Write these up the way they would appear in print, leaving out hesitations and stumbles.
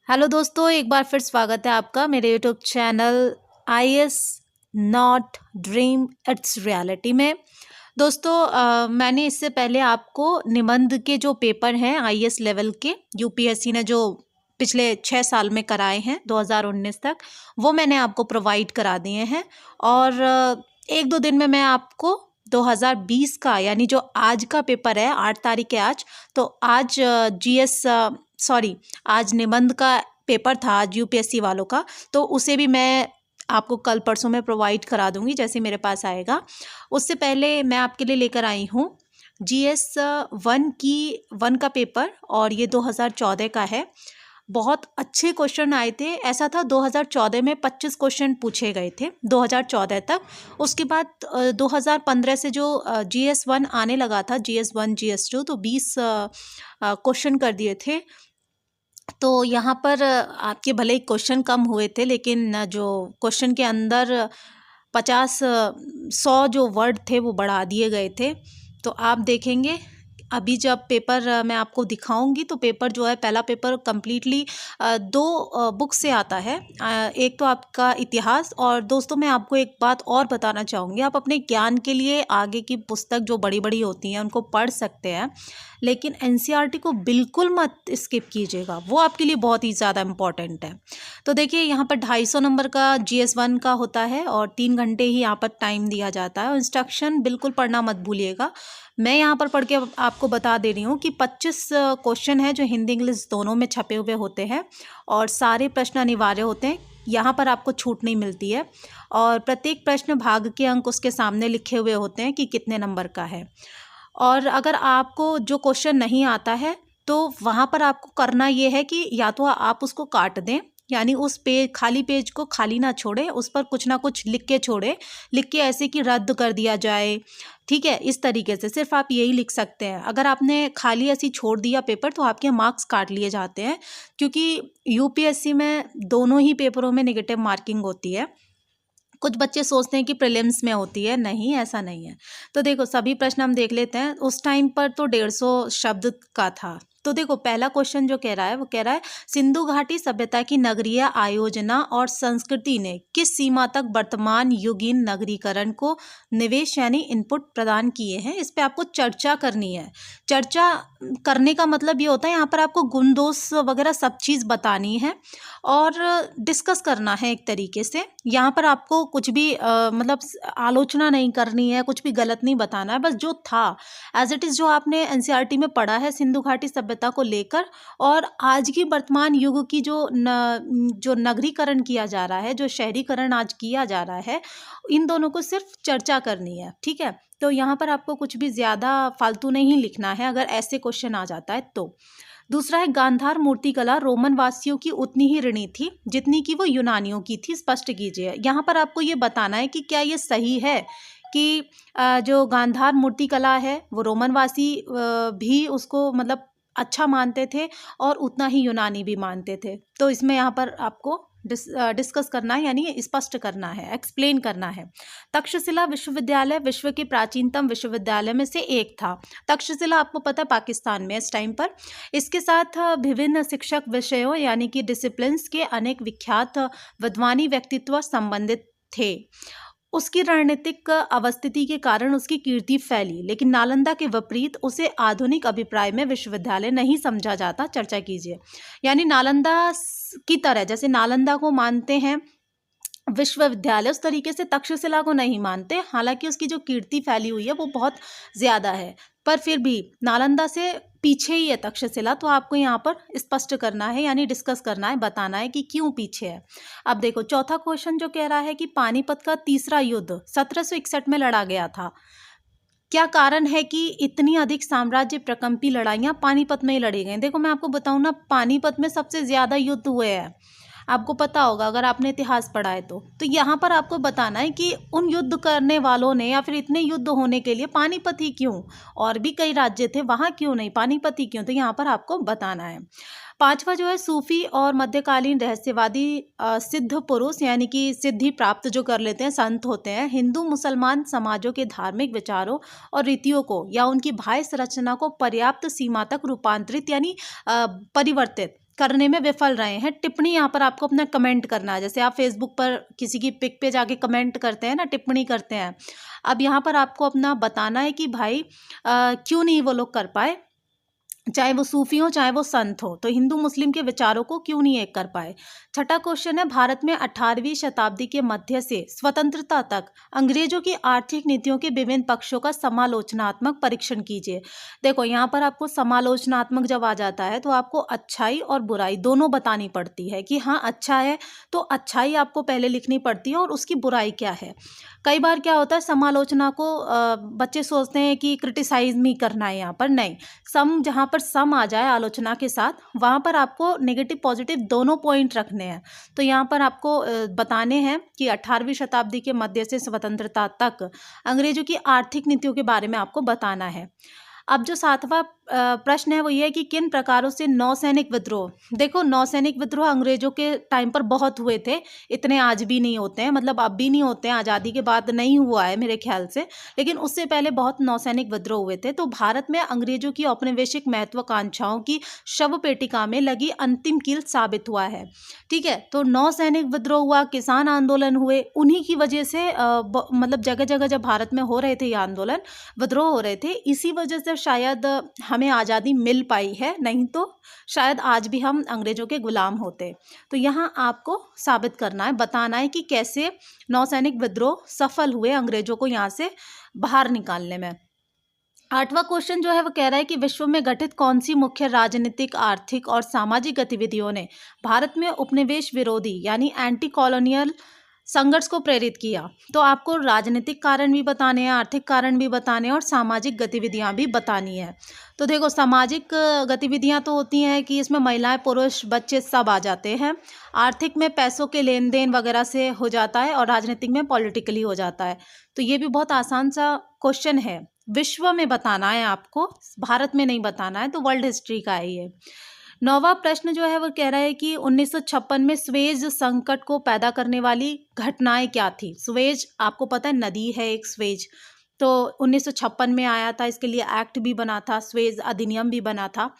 Hello दोस्तों, एक बार फिर स्वागत है आपका मेरे YouTube channel IAS not dream it's reality में। दोस्तों मैंने इससे पहले आपको निबंध के जो पेपर हैं IAS लेवल के यूपीएससी ने जो पिछले 6 साल में कराए हैं 2019 तक, वो मैंने आपको प्रोवाइड करा दिए हैं। और एक दो दिन में मैं आपको 2020 का यानी जो आज का पेपर है 8 तारीख है आज, तो आज आज निबंध का पेपर था आज यूपीएससी वालों का, तो उसे भी मैं आपको कल परसों में प्रोवाइड करा दूंगी जैसे मेरे पास आएगा। उससे पहले मैं आपके लिए लेकर आई हूँ GS 1 का पेपर, और ये 2014 का है। बहुत अच्छे क्वेश्चन आए थे। ऐसा था 2014 में 25 क्वेश्चन पूछे गए थे 2014 तक। उसके बाद 2015 से जो GS 1 आने लगा था, GS 1 GS 2, तो 20 क्वेश्चन कर दिए थे। तो यहाँ पर आपके भले ही क्वेश्चन कम हुए थे, लेकिन जो क्वेश्चन के अंदर 100 जो वर्ड थे वो बढ़ा दिए गए थे। तो आप देखेंगे अभी जब पेपर मैं आपको दिखाऊंगी, तो पेपर जो है पहला पेपर कम्प्लीटली 2 बुक से आता है। एक तो आपका इतिहास, और दोस्तों मैं आपको एक बात और बताना चाहूँगी, आप अपने ज्ञान के लिए आगे की पुस्तक जो बड़ी बड़ी होती हैं उनको पढ़ सकते हैं, लेकिन NCERT को बिल्कुल मत स्किप कीजिएगा, वो आपके लिए बहुत ही ज़्यादा इम्पॉर्टेंट है। तो देखिए यहाँ पर 250 नंबर का GS 1 का होता है और 3 घंटे ही यहाँ पर टाइम दिया जाता है। और इंस्ट्रक्शन बिल्कुल पढ़ना मत भूलिएगा। मैं यहाँ पर पढ़ के आपको बता दे रही हूँ कि 25 क्वेश्चन है जो हिंदी इंग्लिश दोनों में छपे हुए होते हैं, और सारे प्रश्न अनिवार्य होते हैं। यहाँ पर आपको छूट नहीं मिलती है, और प्रत्येक प्रश्न भाग के अंक उसके सामने लिखे हुए होते हैं कि कितने नंबर का है। और अगर आपको जो क्वेश्चन नहीं आता है, तो वहाँ पर आपको करना ये है कि या तो आप उसको काट दें, यानी उस खाली पेज को खाली ना छोड़े, उस पर कुछ ना कुछ लिख के छोड़े, लिख के ऐसे कि रद्द कर दिया जाए, ठीक है। इस तरीके से सिर्फ आप यही लिख सकते हैं। अगर आपने खाली ऐसी छोड़ दिया पेपर, तो आपके मार्क्स काट लिए जाते हैं, क्योंकि यूपीएससी में दोनों ही पेपरों में नेगेटिव मार्किंग होती है। कुछ बच्चे सोचते हैं कि प्रीलिम्स में होती है, नहीं, ऐसा नहीं है। तो देखो सभी प्रश्न हम देख लेते हैं। उस टाइम पर तो 150 शब्द का था। तो देखो पहला क्वेश्चन जो कह रहा है वो कह रहा है, सिंधु घाटी सभ्यता की नगरीय आयोजना और संस्कृति ने किस सीमा तक वर्तमान युगीन नगरीकरण को निवेश यानी इनपुट प्रदान किए हैं। इस पे आपको चर्चा करनी है। चर्चा करने का मतलब ये होता है यहाँ पर आपको गुण दोष वगैरह सब चीज़ बतानी है और डिस्कस करना है एक तरीके से। यहाँ पर आपको कुछ भी मतलब आलोचना नहीं करनी है, कुछ भी गलत नहीं बताना है, बस जो था एज इट इज़, जो आपने NCERT में पढ़ा है सिंधु घाटी सभ्यता को लेकर, और आज की वर्तमान युग की जो नगरीकरण किया जा रहा है, जो शहरीकरण आज किया जा रहा है, इन दोनों को सिर्फ चर्चा करनी है, ठीक है। तो यहाँ पर आपको कुछ भी ज़्यादा फालतू नहीं लिखना है अगर ऐसे क्वेश्चन आ जाता है तो। दूसरा है, गांधार मूर्तिकला रोमन वासियों की उतनी ही ऋणी थी जितनी कि वो यूनानियों की थी, स्पष्ट कीजिए। यहाँ पर आपको ये बताना है कि क्या ये सही है कि जो गांधार मूर्तिकला है वो रोमन वासी भी उसको मतलब अच्छा मानते थे और उतना ही यूनानी भी मानते थे। तो इसमें यहाँ पर आपको डिस्कस करना है, यानी स्पष्ट करना है, एक्सप्लेन करना है। तक्षशिला विश्वविद्यालय विश्व के प्राचीनतम विश्वविद्यालय में से एक था। तक्षशिला आपको पता है पाकिस्तान में इस टाइम पर। इसके साथ विभिन्न शिक्षक विषयों यानी कि डिसिप्लिन्स के अनेक विख्यात विद्वानी व्यक्तित्व संबंधित थे। उसकी रणनीतिक अवस्थिति के कारण उसकी कीर्ति फैली, लेकिन नालंदा के विपरीत उसे आधुनिक अभिप्राय में विश्वविद्यालय नहीं समझा जाता। चर्चा कीजिए। यानी नालंदा की तरह, जैसे नालंदा को मानते हैं विश्वविद्यालय, उस तरीके से तक्षशिला को नहीं मानते। हालांकि उसकी जो कीर्ति फैली हुई है वो बहुत ज़्यादा है, पर फिर भी नालंदा से पीछे ही है तक्षशिला। तो आपको यहाँ पर स्पष्ट करना है, यानी डिस्कस करना है, बताना है कि क्यों पीछे है। अब देखो चौथा क्वेश्चन जो कह रहा है कि पानीपत का तीसरा युद्ध 1761 में लड़ा गया था। क्या कारण है कि इतनी अधिक साम्राज्य प्रकंपी लड़ाइयाँ पानीपत में ही लड़ी गई? देखो मैं आपको बताऊँ ना, पानीपत में सबसे ज़्यादा युद्ध हुए हैं, आपको पता होगा अगर आपने इतिहास पढ़ा है तो यहाँ पर आपको बताना है कि उन युद्ध करने वालों ने, या फिर इतने युद्ध होने के लिए पानीपत ही क्यों, और भी कई राज्य थे वहाँ क्यों नहीं, पानीपत ही क्यों, तो यहाँ पर आपको बताना है। पांचवा जो है, सूफी और मध्यकालीन रहस्यवादी सिद्ध पुरुष यानी कि सिद्धि प्राप्त जो कर लेते हैं, संत होते हैं, हिंदू मुसलमान समाजों के धार्मिक विचारों और रीतियों को या उनकी बाह्य संरचना को पर्याप्त सीमा तक रूपांतरित यानी परिवर्तित करने में विफल रहे हैं। टिप्पणी यहाँ पर आपको अपना कमेंट करना है। जैसे आप फेसबुक पर किसी की पिक पे जाके कमेंट करते हैं ना, टिप्पणी करते हैं। अब यहाँ पर आपको अपना बताना है कि भाई क्यों नहीं वो लोग कर पाए, चाहे वो सूफी हो चाहे वो संत हो, तो हिंदू मुस्लिम के विचारों को क्यों नहीं एक कर पाए। छठा क्वेश्चन है, भारत में 18वीं शताब्दी के मध्य से स्वतंत्रता तक अंग्रेजों की आर्थिक नीतियों के विभिन्न पक्षों का समालोचनात्मक परीक्षण कीजिए। देखो यहाँ पर आपको समालोचनात्मक जब आ जाता है तो आपको अच्छाई और बुराई दोनों बतानी पड़ती है कि हाँ अच्छा है तो अच्छाई आपको पहले लिखनी पड़ती है और उसकी बुराई क्या है। कई बार क्या होता है, समालोचना को बच्चे सोचते हैं कि क्रिटिसाइज नहीं करना है, यहाँ पर नहीं, सम जहाँ पर सम आ जाए आलोचना के साथ, वहाँ पर आपको नेगेटिव पॉजिटिव दोनों पॉइंट रखने हैं। तो यहाँ पर आपको बताने हैं कि 18वीं शताब्दी के मध्य से स्वतंत्रता तक अंग्रेजों की आर्थिक नीतियों के बारे में आपको बताना है। अब जो 7वां प्रश्न है वो ये है कि किन प्रकारों से नौसैनिक विद्रोह, देखो नौसैनिक विद्रोह अंग्रेजों के टाइम पर बहुत हुए थे, इतने आज भी नहीं होते हैं, मतलब अब भी नहीं होते हैं, आज़ादी के बाद नहीं हुआ है मेरे ख्याल से, लेकिन उससे पहले बहुत नौसैनिक विद्रोह हुए थे। तो भारत में अंग्रेजों की औपनिवेशिक महत्वाकांक्षाओं की शव पेटिका में लगी अंतिम कील साबित हुआ है। ठीक है, तो नौसैनिक विद्रोह हुआ, किसान आंदोलन हुए, उन्हीं की वजह से मतलब जगह जगह जब भारत में हो रहे थे ये आंदोलन विद्रोह हो रहे थे, इसी वजह से शायद हमें आज़ादी मिल पाई है, नहीं तो शायद आज भी हम अंग्रेजों के गुलाम होते। तो यहाँ आपको साबित करना है, बताना है कि कैसे नौसैनिक विद्रोह सफल हुए अंग्रेजों को यहाँ से बाहर निकालने में। 8वां क्वेश्चन जो है वो कह रहा है कि विश्व में घटित कौन सी मुख्य राजनीतिक, आर्थिक और सामाजिक गतिविधियों ने भारत में उपनिवेश विरोधी यानी एंटी कॉलोनियल संघर्ष को प्रेरित किया। तो आपको राजनीतिक कारण भी बताने हैं, आर्थिक कारण भी बताने हैं और सामाजिक गतिविधियां भी बतानी है। तो देखो सामाजिक गतिविधियां तो होती हैं कि इसमें महिलाएं, पुरुष, बच्चे सब आ जाते हैं। आर्थिक में पैसों के लेन देन वगैरह से हो जाता है और राजनीतिक में पॉलिटिकली हो जाता है। तो ये भी बहुत आसान सा क्वेश्चन है, विश्व में बताना है आपको, भारत में नहीं बताना है, तो वर्ल्ड हिस्ट्री का है ये। 9वां प्रश्न जो है वो कह रहा है कि 1956 में स्वेज संकट को पैदा करने वाली घटनाएं क्या थी। स्वेज आपको पता है नदी है एक, स्वेज, तो 1956 में आया था, इसके लिए एक्ट भी बना था, स्वेज अधिनियम भी बना था।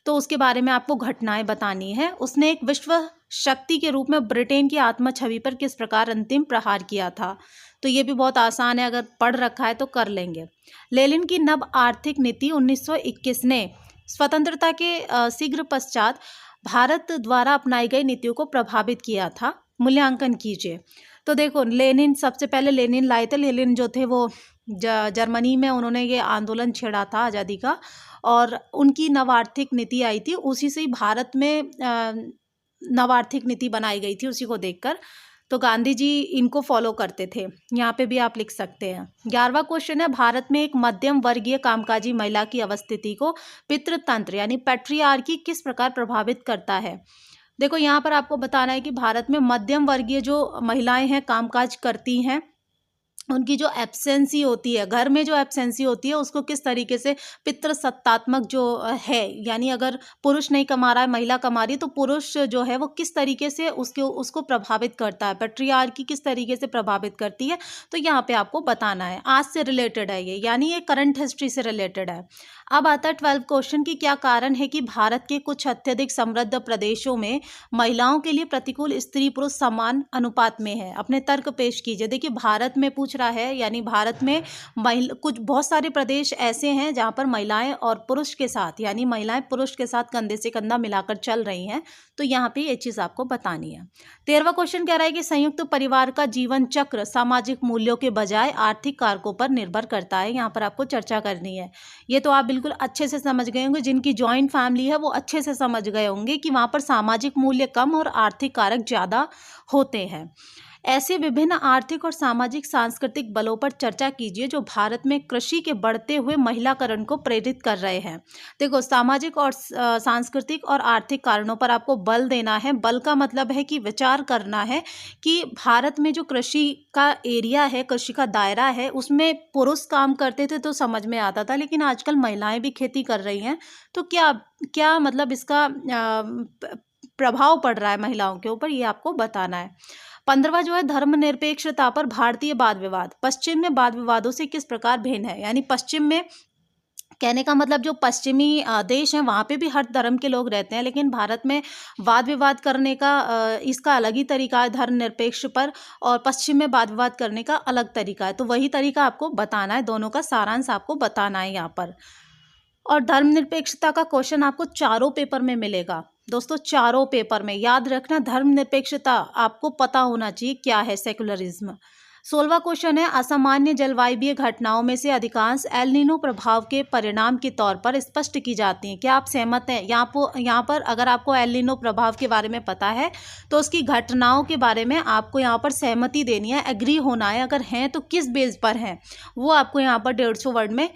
तो उसके बारे में आपको घटनाएं बतानी है। उसने एक विश्व शक्ति के रूप में ब्रिटेन की आत्म छवि पर किस प्रकार अंतिम प्रहार किया था। तो ये भी बहुत आसान है, अगर पढ़ रखा है तो कर लेंगे। लेनिन की नव आर्थिक नीति 1921 ने स्वतंत्रता के शीघ्र पश्चात भारत द्वारा अपनाई गई नीतियों को प्रभावित किया था, मूल्यांकन कीजिए। तो देखो लेनिन, सबसे पहले लेनिन लाए थे। लेनिन जो थे वो जर्मनी में उन्होंने ये आंदोलन छेड़ा था आज़ादी का, और उनकी नव आर्थिक नीति आई थी, उसी से ही भारत में नव आर्थिक नीति बनाई गई थी, उसी को देखकर। तो गांधी जी इनको फॉलो करते थे, यहाँ पे भी आप लिख सकते हैं। 11वां क्वेश्चन है, भारत में एक मध्यम वर्गीय कामकाजी महिला की अवस्थिति को पितृतंत्र यानी पैट्रियार्की किस प्रकार प्रभावित करता है। देखो यहाँ पर आपको बताना है कि भारत में मध्यम वर्गीय जो महिलाएं हैं, कामकाज करती हैं, उनकी जो एब्सेंसी होती है, घर में जो एब्सेंसी होती है, उसको किस तरीके से पितृसत्तात्मक जो है, यानी अगर पुरुष नहीं कमा रहा है, महिला कमा रही है, तो पुरुष जो है वो किस तरीके से उसको प्रभावित करता है, पैट्रियार्की किस तरीके से प्रभावित करती है। तो यहाँ पे आपको बताना है, आज से रिलेटेड है ये, यानी ये करंट हिस्ट्री से रिलेटेड है। अब आता है 12 क्वेश्चन की क्या कारण है कि भारत के कुछ अत्यधिक समृद्ध प्रदेशों में महिलाओं के लिए प्रतिकूल स्त्री पुरुष समान अनुपात में है। अपने तर्क पेश कीजिए। देखिए भारत में पूछ रहा है, यानी भारत में कुछ बहुत सारे प्रदेश ऐसे हैं जहाँ पर महिलाएं और पुरुष के साथ, यानी महिलाएं पुरुष के साथ कंधे से कंधा मिलाकर चल रही हैं। तो यहाँ पे ये चीज़ आपको बतानी है। 13वां क्वेश्चन कह रहा है कि संयुक्त परिवार का जीवन चक्र सामाजिक मूल्यों के बजाय आर्थिक कारकों पर निर्भर करता है। यहाँ पर आपको चर्चा करनी है। ये तो आप बिल्कुल अच्छे से समझ गए होंगे, जिनकी जॉइंट फैमिली है वो अच्छे से समझ गए होंगे कि वहाँ पर सामाजिक मूल्य कम और आर्थिक कारक ज़्यादा होते हैं। ऐसे विभिन्न आर्थिक और सामाजिक सांस्कृतिक बलों पर चर्चा कीजिए जो भारत में कृषि के बढ़ते हुए महिलाकरण को प्रेरित कर रहे हैं। देखो सामाजिक और सांस्कृतिक और आर्थिक कारणों पर आपको बल देना है। बल का मतलब है कि विचार करना है कि भारत में जो कृषि का एरिया है, कृषि का दायरा है, उसमें पुरुष काम करते थे तो समझ में आता था, लेकिन आजकल महिलाएं भी खेती कर रही हैं। तो क्या क्या मतलब इसका प्रभाव पड़ रहा है महिलाओं के ऊपर, ये आपको बताना है। 15वां जो है धर्मनिरपेक्षता पर भारतीय वाद विवाद पश्चिम में वाद विवादों से किस प्रकार भिन्न है। यानी पश्चिम में कहने का मतलब जो पश्चिमी देश हैं वहाँ पे भी हर धर्म के लोग रहते हैं, लेकिन भारत में वाद विवाद करने का इसका अलग ही तरीका है धर्मनिरपेक्ष पर, और पश्चिम में वाद विवाद करने का अलग तरीका है। तो वही तरीका आपको बताना है, दोनों का सारांश आपको बताना है यहाँ पर। और धर्मनिरपेक्षता का क्वेश्चन आपको चारों पेपर में मिलेगा दोस्तों, चारों पेपर में। याद रखना, धर्मनिरपेक्षता आपको पता होना चाहिए क्या है सेकुलरिज्म। 16वां क्वेश्चन है, असामान्य जलवायवीय घटनाओं में से अधिकांश एल नीनो प्रभाव के परिणाम के तौर पर स्पष्ट की जाती हैं। क्या आप सहमत हैं? यहाँ पर अगर आपको एल नीनो प्रभाव के बारे में पता है तो उसकी घटनाओं के बारे में आपको यहाँ पर सहमति देनी है, एग्री होना है। अगर हैं तो किस बेस पर हैं वो आपको यहाँ पर 150 वर्ड में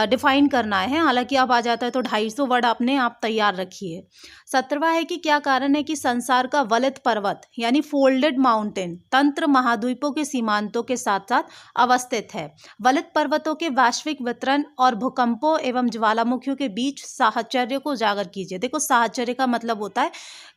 डिफाइन करना है। हालांकि आप आ जाता है तो 250 वर्ड अपने आप तैयार रखिए। 17वां है कि क्या कारण है कि संसार का वलित पर्वत यानी फोल्डेड माउंटेन तंत्र महाद्वीपों के सीमांतों के साथ साथ अवस्थित है। वलित पर्वतों के वैश्विक वितरण और भूकंपों एवं ज्वालामुखियों के बीच साहचर्य को उजागर कीजिए। देखो, साहचर्य का मतलब होता है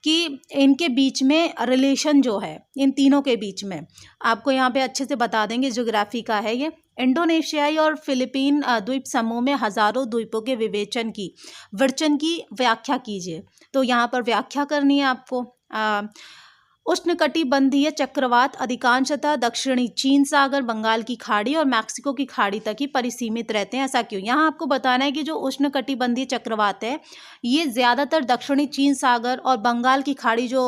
कि इनके बीच में रिलेशन जो है इन तीनों के बीच में, आपको यहाँ पे अच्छे से बता देंगे, ज्योग्राफी का है ये। इंडोनेशियाई और फिलीपीन द्वीप समूह में हजारों द्वीपों के विवेचन की विरचन की व्याख्या कीजिए। तो यहाँ पर व्याख्या करनी है आपको। उष्णकटिबंधीय चक्रवात अधिकांशतः दक्षिणी चीन सागर, बंगाल की खाड़ी और मैक्सिको की खाड़ी तक ही परिसीमित रहते हैं। ऐसा क्यों? यहाँ आपको बताना है कि जो उष्णकटिबंधीय चक्रवात है ये ज़्यादातर दक्षिणी चीन सागर और बंगाल की खाड़ी जो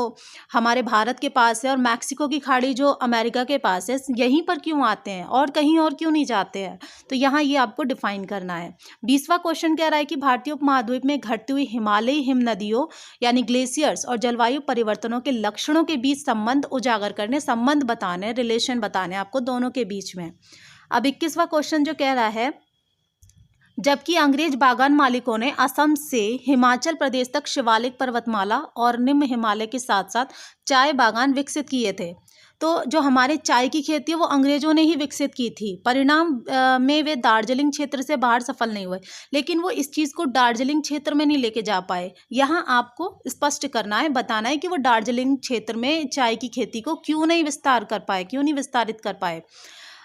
हमारे भारत के पास है और मैक्सिको की खाड़ी जो अमेरिका के पास है, यहीं पर क्यों आते हैं और कहीं और क्यों नहीं जाते हैं। तो यहाँ ये आपको डिफाइन करना है। 20वां क्वेश्चन कह रहा है कि भारतीय उपमहाद्वीप में घटती हुई हिमालयी हिम नदियों यानी ग्लेशियर्स और जलवायु परिवर्तनों के लक्षणों के बीच संबंध उजागर करने, संबंध बताने, रिलेशन बताने आपको दोनों के बीच में। अब 21वां क्वेश्चन जो कह रहा है, जबकि अंग्रेज बागान मालिकों ने असम से हिमाचल प्रदेश तक शिवालिक पर्वतमाला और निम्न हिमालय के साथ साथ चाय बागान विकसित किए थे, तो जो हमारे चाय की खेती है वो अंग्रेजों ने ही विकसित की थी। परिणाम में वे दार्जिलिंग क्षेत्र से बाहर सफल नहीं हुए, लेकिन वो इस चीज़ को दार्जिलिंग क्षेत्र में नहीं लेके जा पाए। यहाँ आपको स्पष्ट करना है, बताना है कि वो दार्जिलिंग क्षेत्र में चाय की खेती को क्यों नहीं विस्तारित कर पाए।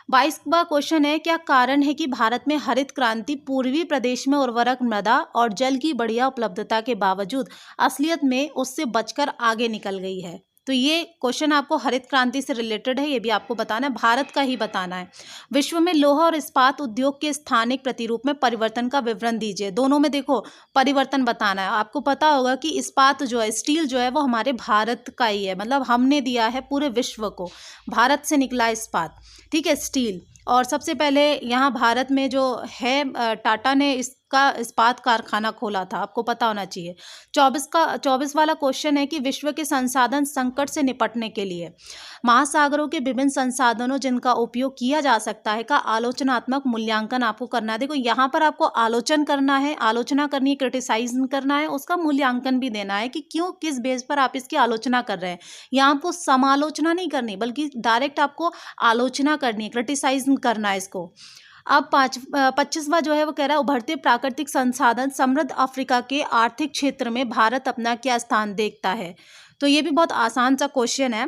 22वां क्वेश्चन है, क्या कारण है कि भारत में हरित क्रांति पूर्वी प्रदेश में उर्वरक मृदा और जल की बढ़िया उपलब्धता के बावजूद असलियत में उससे बचकर आगे निकल गई है। तो ये क्वेश्चन आपको हरित क्रांति से रिलेटेड है, ये भी आपको बताना है, भारत का ही बताना है। विश्व में लोहा और इस्पात उद्योग के स्थानिक प्रतिरूप में परिवर्तन का विवरण दीजिए। दोनों में देखो परिवर्तन बताना है। आपको पता होगा कि इस्पात जो है, स्टील जो है, वो हमारे भारत का ही है, मतलब हमने दिया है पूरे विश्व को, भारत से निकला इस्पात, ठीक है, स्टील। और सबसे पहले यहाँ भारत में जो है टाटा ने इसका इस्पात कारखाना खोला था, आपको पता होना चाहिए। 24 वाला क्वेश्चन है कि विश्व के संसाधन संकट से निपटने के लिए महासागरों के विभिन्न संसाधनों जिनका उपयोग किया जा सकता है का आलोचनात्मक मूल्यांकन आपको करना है। देखो, यहाँ पर आपको आलोचन करना है, आलोचना करनी है, क्रिटिसाइज करना है, उसका मूल्यांकन भी देना है कि क्यों, किस बेस पर आप इसकी आलोचना कर रहे हैं। यहाँ आपको समालोचना नहीं करनी, बल्कि डायरेक्ट आपको आलोचना करनी है, क्रिटिसाइज करना है इसको। अब 25वां जो है वो कह रहा है, उभरते प्राकृतिक संसाधन समृद्ध अफ्रीका के आर्थिक क्षेत्र में भारत अपना क्या स्थान देखता है। तो ये भी बहुत आसान सा क्वेश्चन है।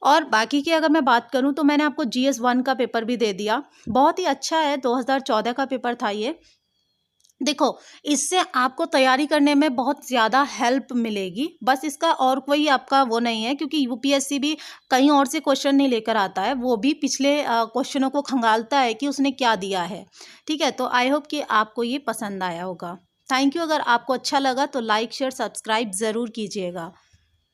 और बाकी की अगर मैं बात करूं तो मैंने आपको GS 1 का पेपर भी दे दिया, बहुत ही अच्छा है, 2014 का पेपर था ये। देखो, इससे आपको तैयारी करने में बहुत ज़्यादा हेल्प मिलेगी, बस इसका और कोई आपका वो नहीं है, क्योंकि UPSC भी कहीं और से क्वेश्चन नहीं लेकर आता है, वो भी पिछले क्वेश्चनों को खंगालता है कि उसने क्या दिया है, ठीक है। तो आई होप कि आपको ये पसंद आया होगा। Thank you. अगर आपको अच्छा लगा तो लाइक शेयर सब्सक्राइब ज़रूर कीजिएगा।